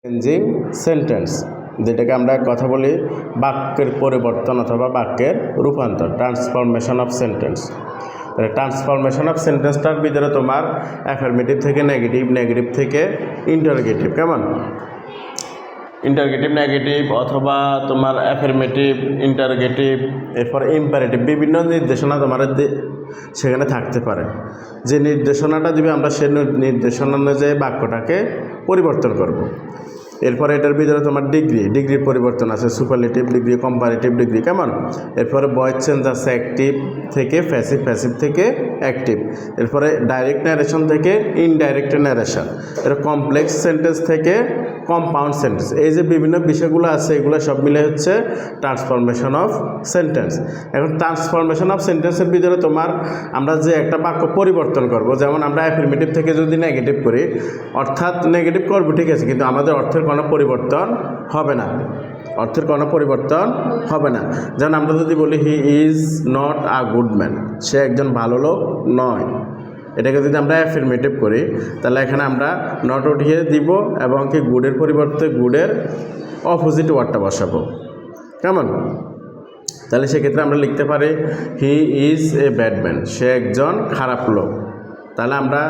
Changing sentence, যেটাকে আমরা কথা বলি বাক্যের পরিবর্তন অথবা বাক্যের রূপান্তর, transformation of sentence. Transformation of সেন্টেন্সটার ভিতরে তোমার অ্যাফার্মেটিভ থেকে নেগেটিভ, নেগেটিভ থেকে ইন্টারগেটিভ, কেমন ইন্টারগেটিভ নেগেটিভ অথবা তোমার অ্যাফার্মেটিভ ইন্টারগেটিভ, এরপর ইম্পারেটিভ, বিভিন্ন নির্দেশনা তোমার সেখানে থাকতে পারে। যে নির্দেশনাটা দিবে আমরা সেই নির্দেশনা অনুযায়ী বাক্যটাকে পরিবর্তন করব। এরপরে এটার ভিতরে তোমার ডিগ্রির পরিবর্তন আছে, সুপারলেটিভ ডিগ্রি, কম্পারেটিভ ডিগ্রি, কেমন। এরপরে ভয়েস চেঞ্জ আছে অ্যাক্টিভ থেকে প্যাসিভ, প্যাসিভ থেকে অ্যাক্টিভ। এরপরে ডাইরেক্ট ন্যারেশন থেকে ইনডাইরেক্ট ন্যারেশন, এর কমপ্লেক্স সেন্টেন্স থেকে কম্পাউন্ড সেন্টেন্স। এই যে বিভিন্ন বিষয়গুলো আছে এগুলো সব মিলে হচ্ছে ট্রান্সফরমেশন অফ সেন্টেন্স। এখন ট্রান্সফরমেশন অফ সেন্টেন্সের ভিতরে তোমার আমরা যে একটা বাক্য পরিবর্তন করব, যেমন আমরা অ্যাফার্মেটিভ থেকে যদি নেগেটিভ করি, অর্থাৎ নেগেটিভ করব ঠিক আছে, কিন্তু আমাদের অর্থের কোনো পরিবর্তন হবে না, অর্থের কোনো পরিবর্তন হবে না। যেমন আমরা যদি বলি he is not a good man, সে একজন ভালো লোক নয়, এটাকে যদি আমরা অ্যাফার্মেটিভ করি তাহলে এখানে আমরা নট উঠিয়ে দিব এবং কি গুডের পরিবর্তে গুডের অপোজিট ওয়ার্ডটা বসাবো, কেমন। তাহলে সেক্ষেত্রে আমরা লিখতে পারি he is a bad man, সে একজন খারাপ লোক। তাহলে আমরা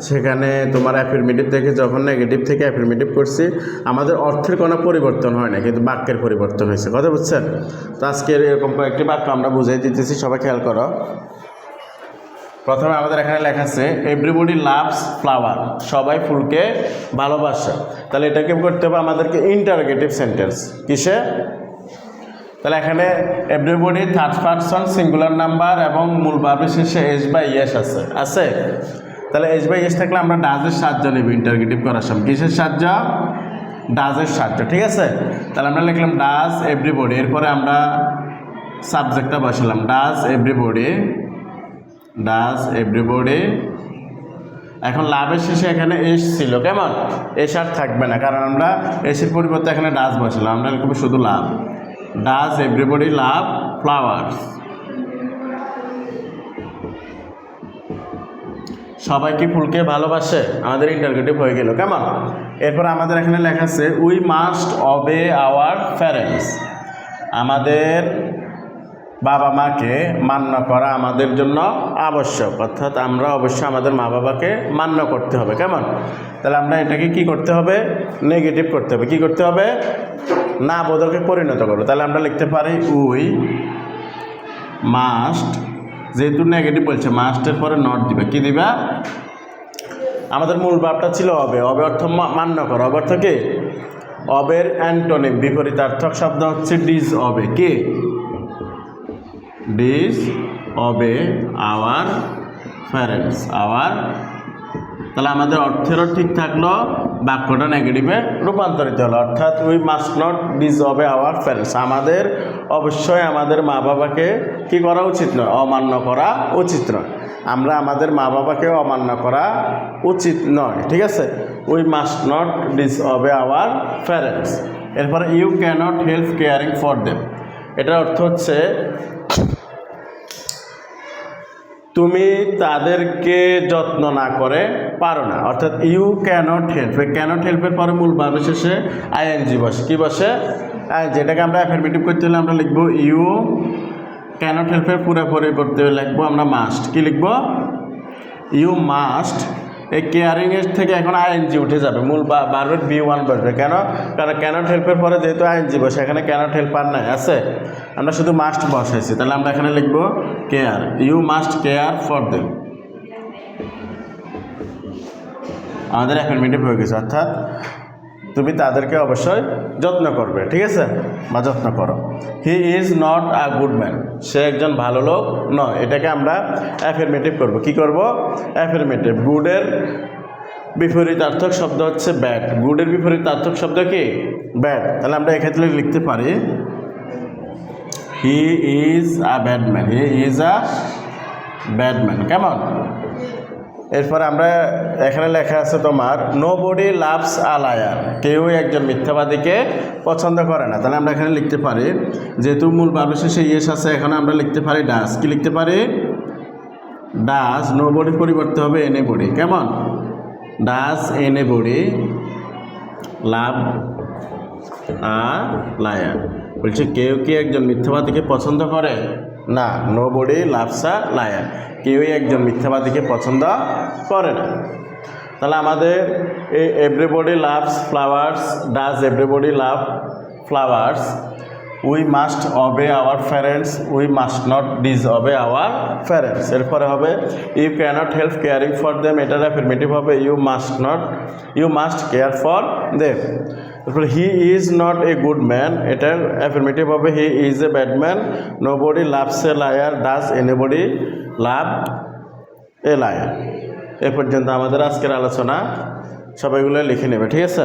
সেখানে তোমার অ্যাফার্মেটিভ থেকে যখন নেগেটিভ থেকে অ্যাফার্মেটিভ করছি আমাদের অর্থের কোনো পরিবর্তন হয় না, কিন্তু বাক্যের পরিবর্তন হয়েছে, কথা বুঝছেন। তো আজকের এরকম কয়েকটি বাক্য আমরা বুঝিয়ে দিতেছি, সবাই খেয়াল করো। প্রথমে আমাদের এখানে লেখা আছে এভরিবডি লাভস ফ্লাওয়ার, সবাই ফুলকে ভালোবাসে। তাহলে এটাকে করতে হবে আমাদেরকে ইন্টারগেটিভ সেন্টেন্স, কিসে। তাহলে এখানে everybody third person singular number এবং মূল ভার্বের শেষে এস বা ইয়েস আছে। তাহলে এস বা ইয়েস থাকলে আমরা ডাজের সাহায্য নেব ইন্টারগেটিভ করার সময়, কিসের সাহায্য, ডাজের সাহায্য, ঠিক আছে। তাহলে আমরা লিখলাম ডাজ এভরিবডি, এরপরে আমরা সাবজেক্টটা বসালাম ডাজ এভরিবডি, ডাজ এভরিবডি। এখন লাভের শেষে এখানে এস ছিল, কেমন, এস আর থাকবে না, কারণ আমরা এসের পরিবর্তে এখানে ডাজ বসালাম, আমরা লিখব শুধু লাভ, ডাজ এভরিবডি লাভ ফ্লাওয়ার্স, সবাই কি ফুলকে ভালোবাসে, আমাদের ইন্টারগেটিভ হয়ে গেল, কেমন। এরপর আমাদের এখানে লেখা আছে we must obey our parents, আমাদের বাবা মাকে মান্য করা আমাদের জন্য আবশ্যক, অর্থাৎ আমরা অবশ্যই আমাদের মা বাবাকে মান্য করতে হবে, কেমন। তাহলে আমরা এটাকে কি করতে হবে, নেগেটিভ করতে হবে, কি করতে হবে, না বোধকে পরিণত করবো। তাহলে আমরা লিখতে পারি উই মাস্ট, যেহেতু নেগেটিভ বলছে মাস্টের পরে নট দিবে, কি দিবা, আমাদের মূল ভাবটা ছিল অবে, অবে অর্থ মান্য করা, অবে অর্থ কি, অবের অ্যান্টোনিম বিপরীতার্থক শব্দ হচ্ছে ডিজ অবে, কি ডিজ অবে আওয়ার প্যারেন্টস, আওয়ার। তাহলে আমাদের অর্থেরও ঠিক থাকলো, বাক্যটা নেগেটিভে রূপান্তরিত হলো, অর্থাৎ we must not disobey our parents, আমাদের অবশ্যই আমাদের মা বাবাকে কি করা উচিত নয়, অমান্য করা উচিত নয়, আমরা আমাদের মা বাবাকে অমান্য করা উচিত নয়, ঠিক আছে। We must not disobey our parents. এরপরে you can't help caring for them, এটার অর্থ হচ্ছে তুমি তাদেরকে যত্ন না করে পারো না, অর্থাৎ ইউ ক্যানট হেল্প, ক্যানট হেল্পের পরে মূল ভার্বের শেষে আইএনজি বসে, কি বসে, যেটাকে আমরা অ্যাফার্মেটিভ করতে হলে আমরা লিখবো ইউ ক্যানট হেল্পের পুরো পরিবর্তে লিখবো আমরা মাস্ট, কি লিখবো, ইউ মাস্ট। এই কেয়ারিংয়ের থেকে এখন আইএনজি উঠে যাবে, মূল ভার্বের V1 বসবে, কেন, কারণ ক্যানট হেল্পের পরে যেহেতু আইএনজি বসে এখানে ক্যানট হেল্প আর নাই আছে, আমরা শুধু মাস্ট বসাইছি। তাহলে আমরা এখানে লিখবো care, you must care for them, আমাদের অ্যাফার্মেটিভ হয়ে গেছে, অর্থাৎ তুমি তাদেরকে অবশ্যই যত্ন করবে, ঠিক আছে, বা যত্ন করো। He is not a good man, সে একজন ভালো লোক নয়, এটাকে আমরা অ্যাফার্মেটিভ করব, কি করব, অ্যাফার্মেটিভ। গুডের বিপরীতার্থক শব্দ হচ্ছে ব্যাড, গুডের বিপরীতার্থক শব্দ কি, ব্যাড। তাহলে আমরা এক্ষেত্রে লিখতে পারি he is a bad man, he is a bad man, কেমন। এরপরে আমরা এখানে লেখা আছে তোমার নোবডি লাভস আ লায়ার, কেউ একজন মিথ্যাবাদীকে পছন্দ করে না। তাহলে আমরা এখানে লিখতে পারি, যেহেতু মূল ভার্বের শেষে ইয়েস আছে, এখানে আমরা লিখতে পারি ডাস, কি লিখতে পারি, ডাস, নোবডি পরিবর্তে হবে এনিবডি, কেমন, ডাস এনিবডি লাভ আ লায়ার। বলছে কেউ কি একজন মিথ্যাবাদীকে পছন্দ করে? না, নোবডি লাভস আ লায়ার। কেউই একজন মিথ্যাবাদীকে পছন্দ করে না। তাহলে আমাদের এই everybody loves flowers, does everybody love flowers, we must obey our parents, we must not disobey our parents. এরপরে হবে you can't help caring for them, এটার অ্যাফার্মেটিভ হবে you must care for them. তারপরে he is not a good man, এটার affirmative হবে he is a bad man. Nobody loves a liar, does anybody love a liar. এ পর্যন্ত আমাদের আজকের আলোচনা, সবাইগুলো লিখে নেবে, ঠিক আছে?